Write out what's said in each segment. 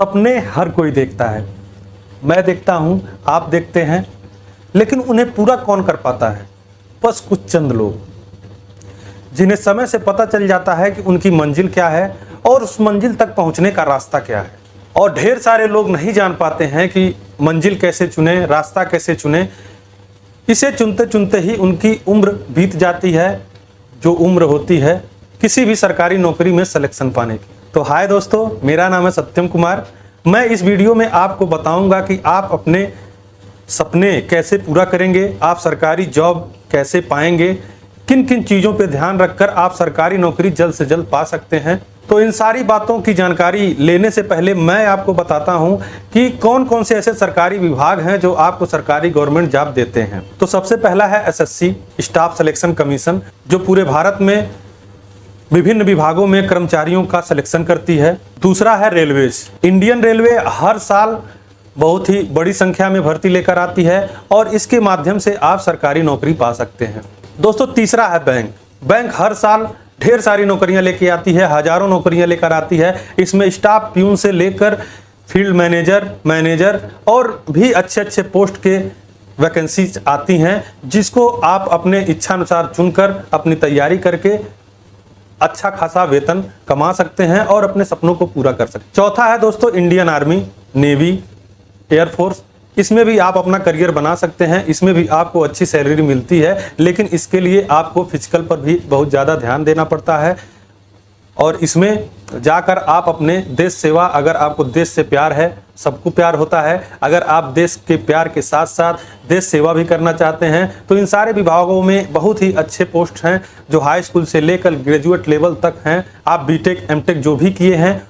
सपने हर कोई देखता है, मैं देखता हूँ, आप देखते हैं, लेकिन उन्हें पूरा कौन कर पाता है? बस कुछ चंद लोग, जिन्हें समय से पता चल जाता है कि उनकी मंजिल क्या है और उस मंजिल तक पहुंचने का रास्ता क्या है। और ढेर सारे लोग नहीं जान पाते हैं कि मंजिल कैसे चुने, रास्ता कैसे चुने। इसे चुनते चुनते ही उनकी उम्र बीत जाती है, जो उम्र होती है किसी भी सरकारी नौकरी में सिलेक्शन पाने की। तो हाय दोस्तों, मेरा नाम है सत्यम कुमार। मैं इस वीडियो में आपको बताऊंगा कि आप अपने सपने कैसे पूरा करेंगे, आप सरकारी जॉब कैसे पाएंगे, किन किन चीज़ों पे ध्यान रखकर आप सरकारी नौकरी जल्द से जल्द पा सकते हैं। तो इन सारी बातों की जानकारी लेने से पहले मैं आपको बताता हूं कि कौन कौन से ऐसे सरकारी विभाग हैं जो आपको सरकारी गवर्नमेंट जॉब देते हैं। तो सबसे पहला है एसएससी, स्टाफ सिलेक्शन कमीशन, जो पूरे भारत में विभिन्न विभागों में कर्मचारियों का सिलेक्शन करती है। दूसरा है रेलवेज, इंडियन रेलवे हर साल बहुत ही बड़ी संख्या में भर्ती लेकर आती है और इसके माध्यम से आप सरकारी नौकरी पा सकते हैं। दोस्तों तीसरा है बैंक, बैंक हर साल ढेर सारी नौकरियां लेके आती है, हजारों नौकरियां लेकर आती है। इसमें स्टाफ प्यून से लेकर फील्ड मैनेजर और भी अच्छे अच्छे पोस्ट के वैकेंसी आती हैं, जिसको आप अपने इच्छानुसार चुनकर अपनी तैयारी करके अच्छा खासा वेतन कमा सकते हैं और अपने सपनों को पूरा कर सकते हैं। चौथा है दोस्तों इंडियन आर्मी, नेवी, एयरफोर्स, इसमें भी आप अपना करियर बना सकते हैं। इसमें भी आपको अच्छी सैलरी मिलती है, लेकिन इसके लिए आपको फिजिकल पर भी बहुत ज़्यादा ध्यान देना पड़ता है और इसमें जाकर आप अपने देश सेवा, अगर आपको देश से प्यार है, सबको प्यार होता है, अगर आप देश के प्यार के साथ साथ देश सेवा भी करना चाहते हैं तो इन सारे विभागों में बहुत ही अच्छे पोस्ट हैं जो हाई स्कूल से लेकर ग्रेजुएट लेवल तक हैं। आप बीटेक एमटेक जो भी किए हैं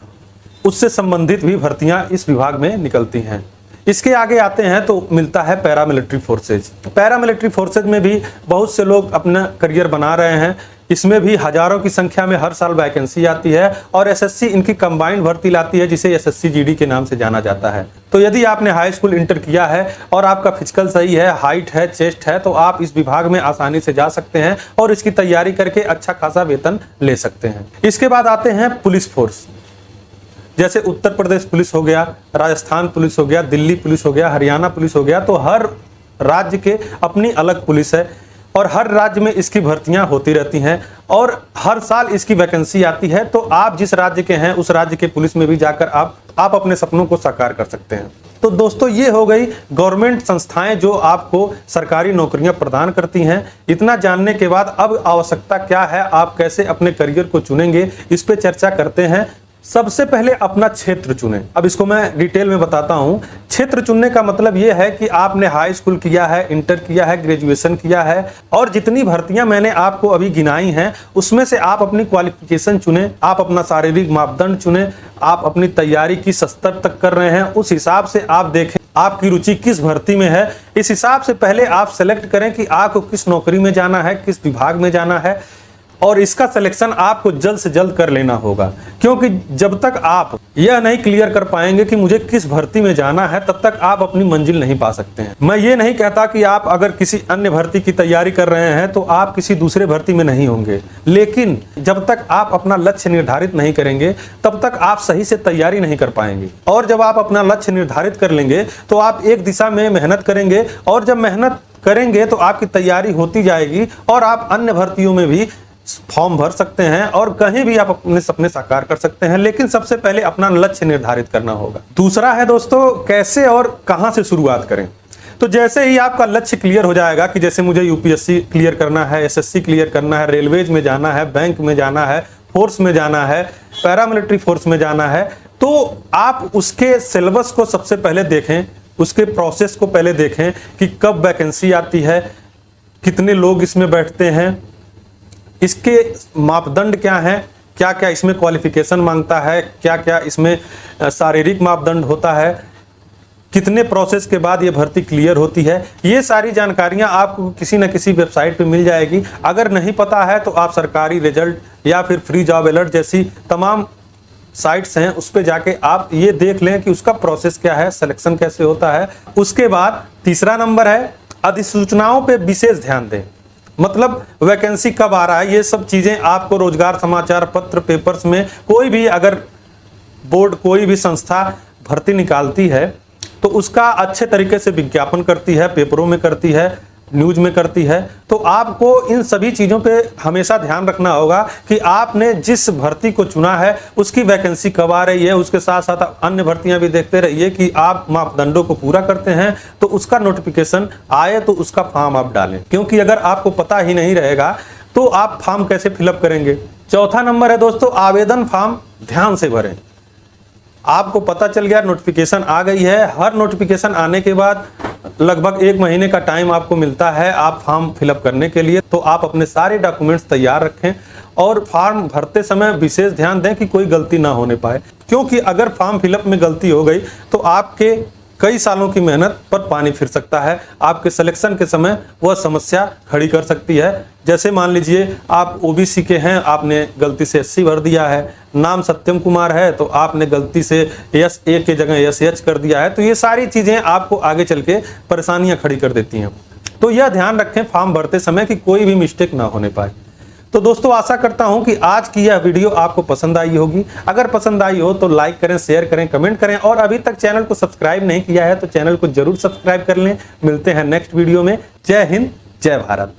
उससे संबंधित भी भर्तियां इस विभाग में निकलती हैं। इसके आगे आते हैं तो मिलता है पैरामिलिट्री फोर्सेज। पैरामिलिट्री फोर्सेज में भी बहुत से लोग अपना करियर बना रहे हैं। इसमें भी हजारों की संख्या में हर साल वैकेंसी आती है और एसएससी इनकी कंबाइंड भर्ती लाती है, जिसे एसएससी जीडी के नाम से जाना जाता है। तो यदि आपने हाई स्कूल इंटर किया है और आपका फिजिकल सही है, हाइट है, चेस्ट है, तो आप इस विभाग में आसानी से जा सकते हैं और इसकी तैयारी करके अच्छा खासा वेतन ले सकते हैं। इसके बाद आते हैं पुलिस फोर्स, जैसे उत्तर प्रदेश पुलिस हो गया, राजस्थान पुलिस हो गया, दिल्ली पुलिस हो गया, हरियाणा पुलिस हो गया। तो हर राज्य के अपनी अलग पुलिस है और हर राज्य में इसकी भर्तियां होती रहती हैं और हर साल इसकी वैकेंसी आती है। तो आप जिस राज्य के हैं उस राज्य के पुलिस में भी जाकर आप अपने सपनों को साकार कर सकते हैं। तो दोस्तों ये हो गई गवर्नमेंट संस्थाएं जो आपको सरकारी नौकरियां प्रदान करती हैं। इतना जानने के बाद अब आवश्यकता क्या है, आप कैसे अपने करियर को चुनेंगे, इस पे चर्चा करते हैं। सबसे पहले अपना क्षेत्र चुनें। अब इसको मैं डिटेल में बताता हूं। क्षेत्र चुनने का मतलब यह है कि आपने हाई स्कूल किया है, इंटर किया है, ग्रेजुएशन किया है और जितनी भर्तियां मैंने आपको अभी गिनाई हैं उसमें से आप अपनी क्वालिफिकेशन चुनें, आप अपना शारीरिक मापदंड चुनें, आप अपनी तैयारी किस स्तर तक कर रहे हैं, उस हिसाब से आप देखें आपकी रुचि किस भर्ती में है। इस हिसाब से पहले आप सेलेक्ट करें कि आपको किस नौकरी में जाना है, किस विभाग में जाना है और इसका सिलेक्शन आपको जल्द से जल्द कर लेना होगा, क्योंकि जब तक आप यह नहीं क्लियर कर पाएंगे कि मुझे किस भर्ती में जाना है तब तक आप अपनी मंजिल नहीं पा सकते हैं। मैं ये नहीं कहता कि आप अगर किसी अन्य भर्ती की तैयारी कर रहे हैं तो आप किसी दूसरे भर्ती में नहीं होंगे, लेकिन जब तक आप अपना लक्ष्य निर्धारित नहीं करेंगे तब तक आप सही से तैयारी नहीं कर पाएंगे। और जब आप अपना लक्ष्य निर्धारित कर लेंगे तो आप एक दिशा में मेहनत करेंगे और जब मेहनत करेंगे तो आपकी तैयारी होती जाएगी और आप अन्य भर्तियों में भी फॉर्म भर सकते हैं और कहीं भी आप अपने सपने साकार कर सकते हैं। लेकिन सबसे पहले अपना लक्ष्य निर्धारित करना होगा। दूसरा है दोस्तों कैसे और कहां से शुरुआत करें। तो जैसे ही आपका लक्ष्य क्लियर हो जाएगा कि जैसे मुझे यूपीएससी क्लियर करना है, एसएससी क्लियर करना है, रेलवेज में जाना है, बैंक में जाना है, फोर्स में जाना है, पैरामिलिट्री फोर्स में जाना है, तो आप उसके सिलेबस को सबसे पहले देखें, उसके प्रोसेस को पहले देखें कि कब वैकेंसी आती है, कितने लोग इसमें बैठते हैं, इसके मापदंड क्या हैं, क्या क्या इसमें क्वालिफिकेशन मांगता है, क्या क्या इसमें शारीरिक मापदंड होता है, कितने प्रोसेस के बाद ये भर्ती क्लियर होती है। ये सारी जानकारियां आपको किसी न किसी वेबसाइट पे मिल जाएगी। अगर नहीं पता है तो आप सरकारी रिजल्ट या फिर फ्री जॉब अलर्ट जैसी तमाम साइट्स हैं उस पे जाके आप ये देख लें कि उसका प्रोसेस क्या है, सिलेक्शन कैसे होता है। उसके बाद तीसरा नंबर है अधिसूचनाओं पे विशेष ध्यान दें। मतलब वैकेंसी कब आ रहा है, ये सब चीजें आपको रोजगार समाचार पत्र, पेपर्स में कोई भी अगर बोर्ड, कोई भी संस्था भर्ती निकालती है तो उसका अच्छे तरीके से विज्ञापन करती है, पेपरों में करती है, न्यूज में करती है। तो आपको इन सभी चीज़ों पे हमेशा ध्यान रखना होगा कि आपने जिस भर्ती को चुना है उसकी वैकेंसी कब आ रही है। उसके साथ साथ अन्य भर्तियां भी देखते रहिए कि आप मापदंडों को पूरा करते हैं, तो उसका नोटिफिकेशन आए तो उसका फॉर्म आप डालें, क्योंकि अगर आपको पता ही नहीं रहेगा तो आप फॉर्म कैसे फिलअप करेंगे। चौथा नंबर है दोस्तों, आवेदन फॉर्म ध्यान से भरें। आपको पता चल गया नोटिफिकेशन आ गई है, हर नोटिफिकेशन आने के बाद लगभग 1 महीने का टाइम आपको मिलता है आप फॉर्म फिलअप करने के लिए। तो आप अपने सारे डॉक्यूमेंट्स तैयार रखें और फॉर्म भरते समय विशेष ध्यान दें कि कोई गलती ना होने पाए, क्योंकि अगर फॉर्म फिलअप में गलती हो गई तो आपके कई सालों की मेहनत पर पानी फिर सकता है। आपके सिलेक्शन के समय वह समस्या खड़ी कर सकती है। जैसे मान लीजिए आप ओबीसी के हैं, आपने गलती से एससी भर दिया है, नाम सत्यम कुमार है तो आपने गलती से एस ए के जगह एस कर दिया है, तो ये सारी चीज़ें आपको आगे चल के परेशानियां खड़ी कर देती हैं। तो यह ध्यान रखें फॉर्म भरते समय कि कोई भी मिस्टेक ना होने पाए। तो दोस्तों आशा करता हूं कि आज की यह वीडियो आपको पसंद आई होगी। अगर पसंद आई हो तो लाइक करें, शेयर करें, कमेंट करें, और अभी तक चैनल को सब्सक्राइब नहीं किया है तो चैनल को जरूर सब्सक्राइब कर लें। मिलते हैं नेक्स्ट वीडियो में। जय हिंद, जय भारत।